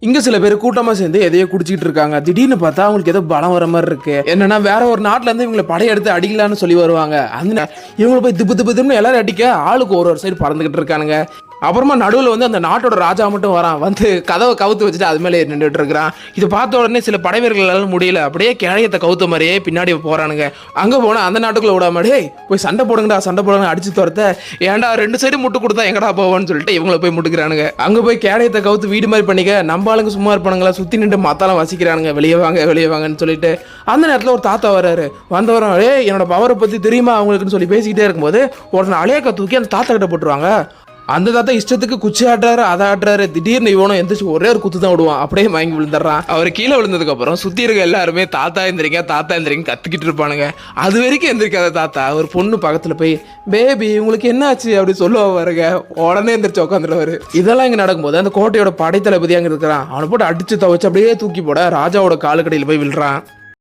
இங்க சில பேர் கூட்டமா சேர்ந்து எதையோ குடிச்சிட்டு இருக்காங்க. திடீர்னு பார்த்தா அவங்களுக்கு ஏதோ பலம் வர மாதிரி இருக்கு. என்னன்னா வேற ஒரு நாட்டுல இருந்து இவங்களை படையெடுத்து அடிக்கலான்னு சொல்லி வருவாங்க. அந்த இவங்களை போய் திப்பு திப்பு திப்புன்னு எல்லாரும் அடிக்க ஆளுக்கு ஒரு சைடு பறந்துகிட்டு இருக்கானுங்க. அப்புறமா நடுவில் வந்து அந்த நாட்டோட ராஜா மட்டும் வரான். வந்து கதவை கவுத்து வச்சுட்டு அது மேலே நின்றுட்டு இருக்கிறான். இதை பார்த்த உடனே சில படைவீரர்களால் முடியல, அப்படியே கிழயத்தை கவுத்த மாதிரியே பின்னாடி போறானுங்க. அங்கே போனால் அந்த நாட்டுக்குள்ள விடாம போய் சண்டை போடுங்கடா சண்டை போடுங்க அடிச்சு துரத்த, ஏன்டா 2 சைடு முட்டு கொடுத்தா எங்கடா போவான்னு சொல்லிட்டு இவங்களை போய் முட்டுக்கிறானுங்க. அங்கே போய் கேடயத்தை கவுத்து வீடு மாதிரி பண்ணிக்க நம்ம ஆளுங்க சும்மா இருப்பானுங்களா, சுற்றி நின்று மத்தாலாம் வசிக்கிறானுங்க. வெளியே வாங்கன்னு சொல்லிட்டு அந்த நேரத்தில் ஒரு தாத்தா வராரு. வந்தவரும் என்னோட பவரை பற்றி தெரியுமா அவங்களுக்குன்னு சொல்லி பேசிக்கிட்டே இருக்கும்போது உடனே அலையக்க தூக்கி அந்த தாத்தா கிட்ட போட்டுருவாங்க. அந்த தாத்தா இஷ்டத்துக்கு குச்சி ஆட்டுறாரு, அதை ஆட்டுறாரு. திடீர்னு இவனும் எந்திரிச்சு ஒரே ஒரு குத்து தான் விடுவான். அப்படியே மயங்கி விழுந்துடுறான். அவர் கீழே விழுந்ததுக்கு அப்புறம் சுத்தி இருக்க எல்லாருமே தாத்தா எந்திரிங்க கத்துக்கிட்டு இருப்பானுங்க. அது வரைக்கும் எந்திரிக்காத தாத்தா ஒரு பொண்ணு பக்கத்துல போய் பேபி உங்களுக்கு என்ன ஆச்சு அப்படி சொல்லுவா பாருங்க. உடனே எந்திரிச்சு உட்காந்துருவாரு. இதெல்லாம் இங்க நடக்கும்போது அந்த கோட்டையோட படைத்தளபதி அங்க இருக்கிறான். அவனை போட்டு அடிச்சு துவச்சு அப்படியே தூக்கி போட ராஜாவோட காலுக்கடையில் போய் விழுறான்.